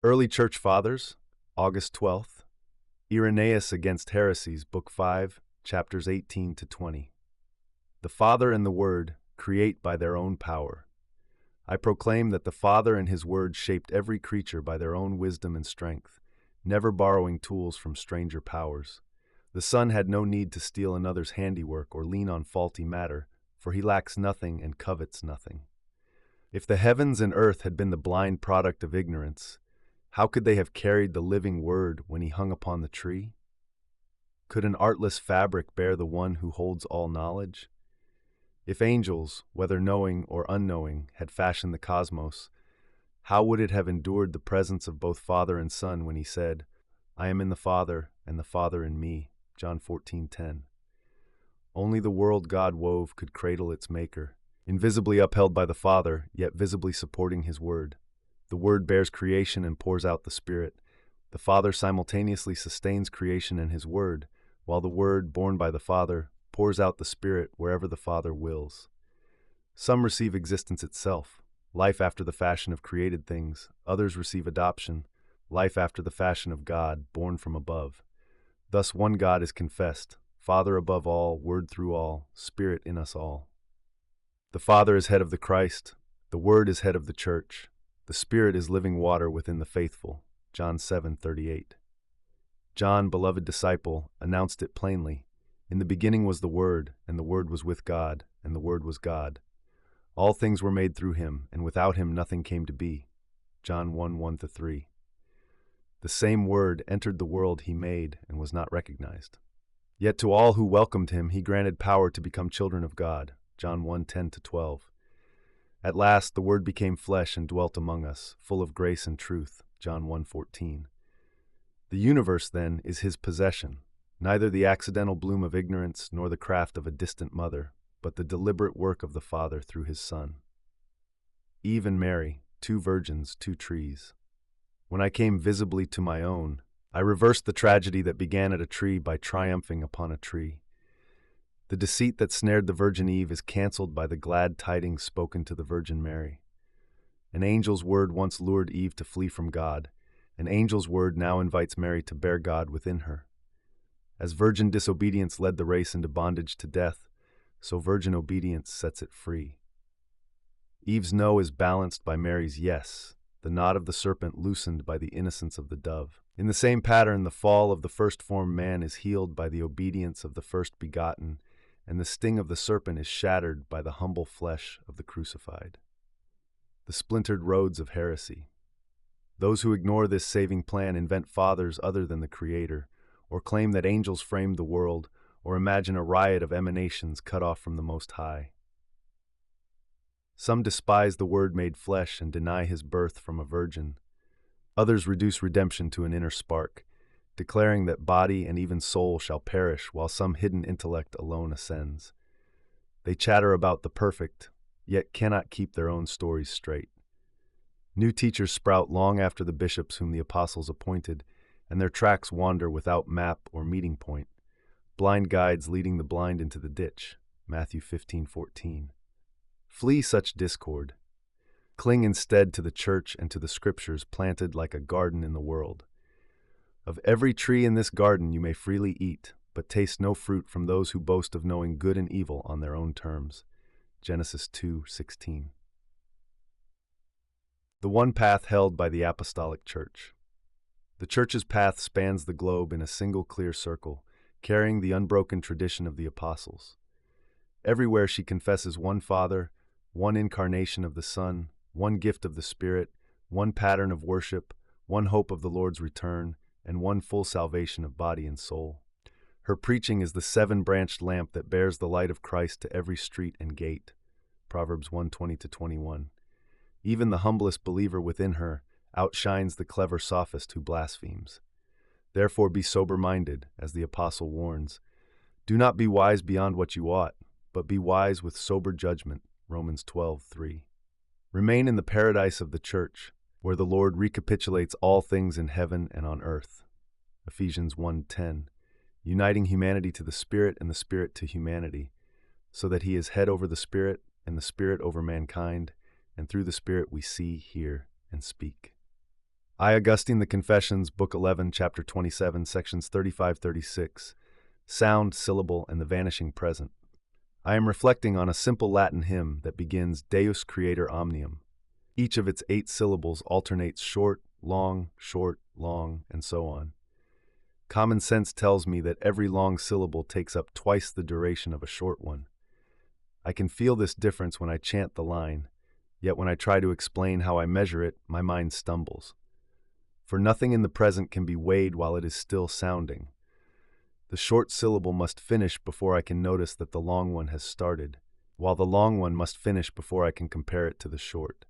Early Church Fathers, August 12th. Irenaeus against Heresies, Book 5, chapters 18 to 20. The Father and the Word create by their own power. I proclaim that the Father and His Word shaped every creature by their own wisdom and strength, never borrowing tools from stranger powers. The Son had no need to steal another's handiwork or lean on faulty matter, for He lacks nothing and covets nothing. If the heavens and earth had been the blind product of ignorance, how could they have carried the living Word when He hung upon the tree? Could an artless fabric bear the One who holds all knowledge? If angels, whether knowing or unknowing, had fashioned the cosmos, how would it have endured the presence of both Father and Son when He said, "I am in the Father, and the Father in me," John 14:10. Only the world God wove could cradle its Maker, invisibly upheld by the Father, yet visibly supporting His Word. The Word bears creation and pours out the Spirit. The Father simultaneously sustains creation and His Word, while the Word, born by the Father, pours out the Spirit wherever the Father wills. Some receive existence itself, life after the fashion of created things. Others receive adoption, life after the fashion of God, born from above. Thus one God is confessed, Father above all, Word through all, Spirit in us all. The Father is head of the Christ, the Word is head of the Church. The Spirit is living water within the faithful, John 7:38. John, beloved disciple, announced it plainly. In the beginning was the Word, and the Word was with God, and the Word was God. All things were made through Him, and without Him nothing came to be. John 1:1-3. The same Word entered the world He made and was not recognized. Yet to all who welcomed Him He granted power to become children of God. John 1:10-12. At last the Word became flesh and dwelt among us, full of grace and truth. John 1:14. The universe, then, is His possession, neither the accidental bloom of ignorance nor the craft of a distant mother, but the deliberate work of the Father through His Son. Eve and Mary, two virgins, two trees. When I came visibly to my own, I reversed the tragedy that began at a tree by triumphing upon a tree. The deceit that snared the Virgin Eve is cancelled by the glad tidings spoken to the Virgin Mary. An angel's word once lured Eve to flee from God. An angel's word now invites Mary to bear God within her. As virgin disobedience led the race into bondage to death, so virgin obedience sets it free. Eve's no is balanced by Mary's yes, the knot of the serpent loosened by the innocence of the dove. In the same pattern, the fall of the first-formed man is healed by the obedience of the first begotten, and the sting of the serpent is shattered by the humble flesh of the crucified. The splintered roads of heresy. Those who ignore this saving plan invent fathers other than the Creator, or claim that angels framed the world, or imagine a riot of emanations cut off from the Most High. Some despise the Word made flesh and deny His birth from a virgin. Others reduce redemption to an inner spark, declaring that body and even soul shall perish while some hidden intellect alone ascends. They chatter about the perfect, yet cannot keep their own stories straight. New teachers sprout long after the bishops whom the apostles appointed, and their tracks wander without map or meeting point. Blind guides leading the blind into the ditch, Matthew 15:14. Flee such discord. Cling instead to the church and to the scriptures planted like a garden in the world. Of every tree in this garden you may freely eat, but taste no fruit from those who boast of knowing good and evil on their own terms. Genesis 2:16. The one path held by the Apostolic Church. The Church's path spans the globe in a single clear circle, carrying the unbroken tradition of the apostles. Everywhere she confesses one Father, one incarnation of the Son, one gift of the Spirit, one pattern of worship, one hope of the Lord's return, and one full salvation of body and soul. Her preaching is the seven-branched lamp that bears the light of Christ to every street and gate. Proverbs 1:20-21. Even the humblest believer within her outshines the clever sophist who blasphemes. Therefore be sober-minded, as the apostle warns. Do not be wise beyond what you ought, but be wise with sober judgment. Romans 12:3. Remain in the paradise of the Church, where the Lord recapitulates all things in heaven and on earth. Ephesians 1:10, uniting humanity to the Spirit and the Spirit to humanity, so that He is head over the Spirit and the Spirit over mankind, and through the Spirit we see, hear, and speak. I, Augustine, the Confessions, Book 11, Chapter 27, Sections 35-36, Sound, Syllable, and the Vanishing Present. I am reflecting on a simple Latin hymn that begins Deus Creator Omnium. Each of its 8 syllables alternates short, long, and so on. Common sense tells me that every long syllable takes up twice the duration of a short one. I can feel this difference when I chant the line, yet when I try to explain how I measure it, my mind stumbles. For nothing in the present can be weighed while it is still sounding. The short syllable must finish before I can notice that the long one has started, while the long one must finish before I can compare it to the short.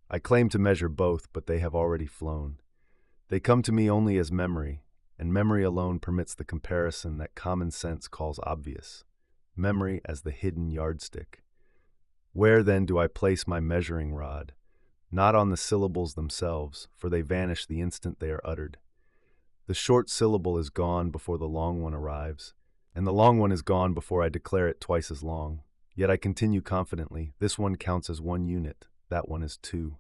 I claim to measure both, but they have already flown. They come to me only as memory, and memory alone permits the comparison that common sense calls obvious. Memory as the hidden yardstick. Where then do I place my measuring rod? Not on the syllables themselves, for they vanish the instant they are uttered. The short syllable is gone before the long one arrives, and the long one is gone before I declare it twice as long. Yet I continue confidently, this one counts as 1 unit, that one is 2.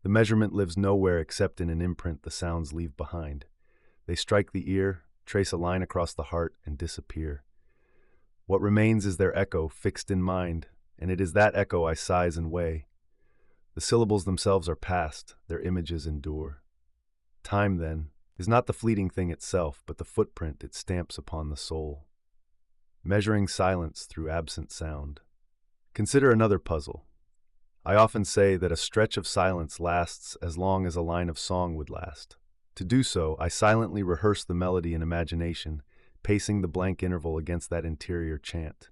The measurement lives nowhere except in an imprint the sounds leave behind. They strike the ear, trace a line across the heart, and disappear. What remains is their echo, fixed in mind, and it is that echo I size and weigh. The syllables themselves are past, their images endure. Time, then, is not the fleeting thing itself, but the footprint it stamps upon the soul. Measuring silence through absent sound. Consider another puzzle. I often say that a stretch of silence lasts as long as a line of song would last. To do so, I silently rehearse the melody in imagination, pacing the blank interval against that interior chant.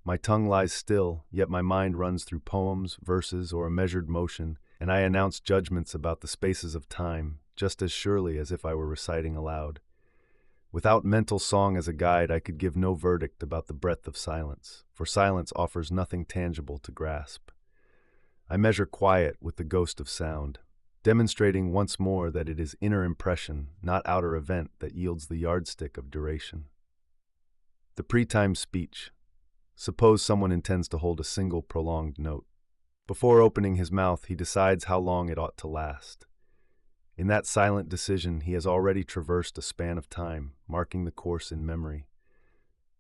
My tongue lies still, yet my mind runs through poems, verses, or a measured motion, and I announce judgments about the spaces of time, just as surely as if I were reciting aloud. Without mental song as a guide, I could give no verdict about the breadth of silence, for silence offers nothing tangible to grasp. I measure quiet with the ghost of sound, demonstrating once more that it is inner impression, not outer event, that yields the yardstick of duration. The pre-timed speech. Suppose someone intends to hold a single prolonged note. Before opening his mouth, he decides how long it ought to last. In that silent decision, he has already traversed a span of time, marking the course in memory.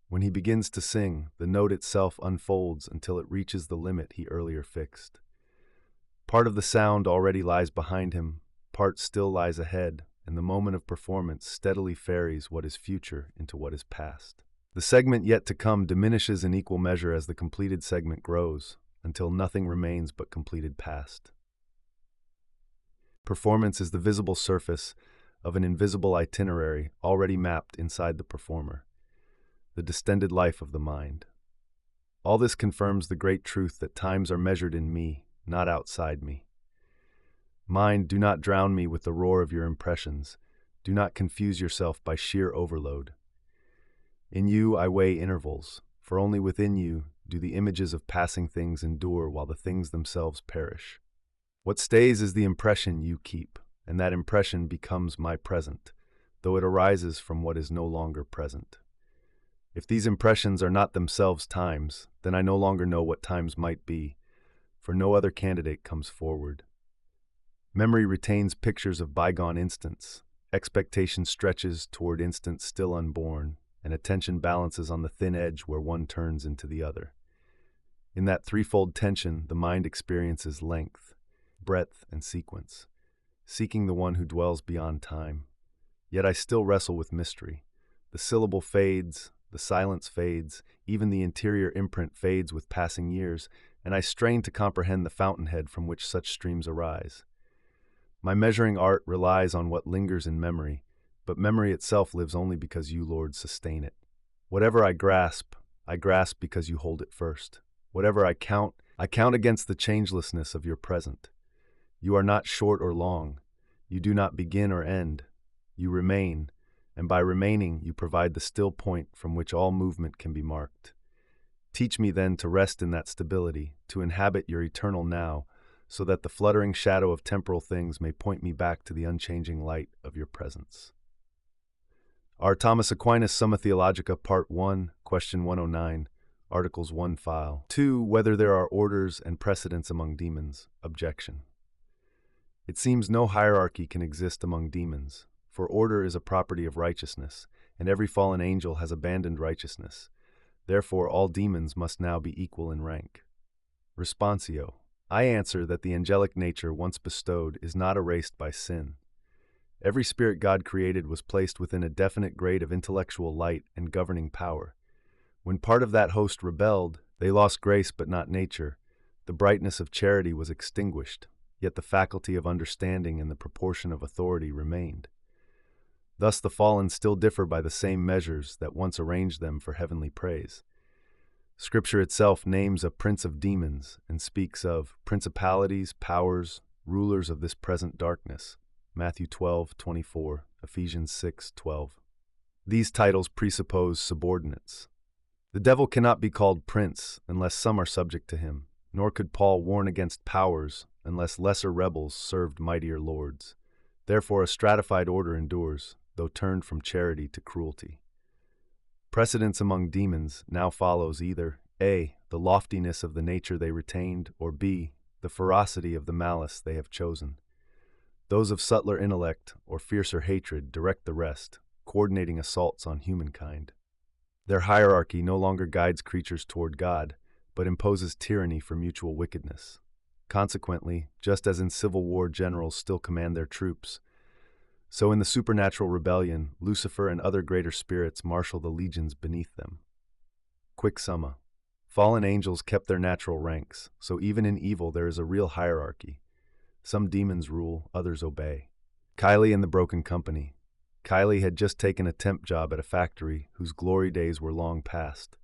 When he begins to sing, the note itself unfolds until it reaches the limit he earlier fixed. Part of the sound already lies behind him, part still lies ahead, and the moment of performance steadily ferries what is future into what is past. The segment yet to come diminishes in equal measure as the completed segment grows, until nothing remains but completed past. Performance is the visible surface of an invisible itinerary already mapped inside the performer, the distended life of the mind. All this confirms the great truth that times are measured in me, not outside me. Mind, do not drown me with the roar of your impressions. Do not confuse yourself by sheer overload. In you I weigh intervals, for only within you do the images of passing things endure while the things themselves perish. What stays is the impression you keep, and that impression becomes my present, though it arises from what is no longer present. If these impressions are not themselves times, then I no longer know what times might be, for no other candidate comes forward. Memory retains pictures of bygone instants, expectation stretches toward instants still unborn, and attention balances on the thin edge where one turns into the other. In that threefold tension, the mind experiences length, breadth, and sequence, seeking the one who dwells beyond time. Yet I still wrestle with mystery. The syllable fades, the silence fades, even the interior imprint fades with passing years, and I strain to comprehend the fountainhead from which such streams arise. My measuring art relies on what lingers in memory, but memory itself lives only because you, Lord, sustain it. Whatever I grasp because you hold it first. Whatever I count against the changelessness of your present. You are not short or long. You do not begin or end. You remain, and by remaining you provide the still point from which all movement can be marked. Teach me then to rest in that stability, to inhabit your eternal now, so that the fluttering shadow of temporal things may point me back to the unchanging light of your presence. R. Thomas Aquinas, Summa Theologica, Part 1, Question 109, Articles 1 File. 2. Whether there are orders and precedents among demons. Objection. It seems no hierarchy can exist among demons, for order is a property of righteousness, and every fallen angel has abandoned righteousness. Therefore, all demons must now be equal in rank. Responsio. I answer that the angelic nature once bestowed is not erased by sin. Every spirit God created was placed within a definite grade of intellectual light and governing power. When part of that host rebelled, they lost grace but not nature. The brightness of charity was extinguished, yet the faculty of understanding and the proportion of authority remained. Thus the fallen still differ by the same measures that once arranged them for heavenly praise. Scripture itself names a prince of demons and speaks of principalities, powers, rulers of this present darkness. Matthew 12:24, Ephesians 6:12. These titles presuppose subordinates. The devil cannot be called prince unless some are subject to him, nor could Paul warn against powers unless lesser rebels served mightier lords. Therefore a stratified order endures, though turned from charity to cruelty. Precedence among demons now follows either A, the loftiness of the nature they retained, or B, the ferocity of the malice they have chosen. Those of subtler intellect or fiercer hatred direct the rest, coordinating assaults on humankind. Their hierarchy no longer guides creatures toward God, but imposes tyranny for mutual wickedness. Consequently, just as in Civil War generals still command their troops, so in the supernatural rebellion, Lucifer and other greater spirits marshal the legions beneath them. Quick summa. Fallen angels kept their natural ranks, so even in evil there is a real hierarchy. Some demons rule, others obey. Kylie and the Broken Company. Kylie had just taken a temp job at a factory whose glory days were long past.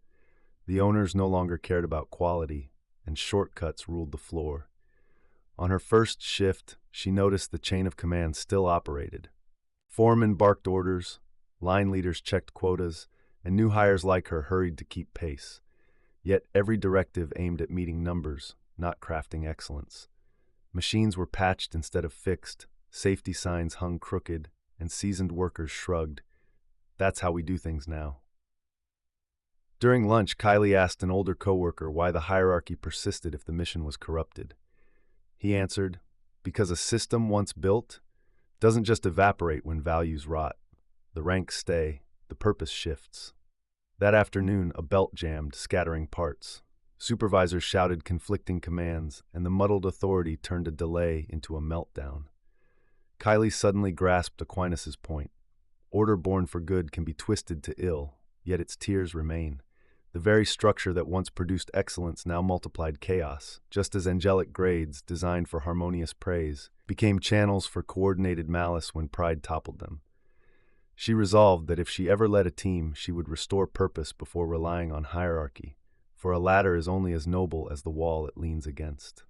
The owners no longer cared about quality, and shortcuts ruled the floor. On her first shift, she noticed the chain of command still operated. Foremen barked orders, line leaders checked quotas, and new hires like her hurried to keep pace. Yet every directive aimed at meeting numbers, not crafting excellence. Machines were patched instead of fixed, safety signs hung crooked, and seasoned workers shrugged. That's how we do things now. During lunch, Kylie asked an older coworker why the hierarchy persisted if the mission was corrupted. He answered, because a system once built doesn't just evaporate when values rot. The ranks stay, the purpose shifts. That afternoon, a belt jammed, scattering parts. Supervisors shouted conflicting commands, and the muddled authority turned a delay into a meltdown. Kylie suddenly grasped Aquinas' point. Order born for good can be twisted to ill, yet its tears remain. The very structure that once produced excellence now multiplied chaos, just as angelic grades, designed for harmonious praise, became channels for coordinated malice when pride toppled them. She resolved that if she ever led a team, she would restore purpose before relying on hierarchy, for a ladder is only as noble as the wall it leans against.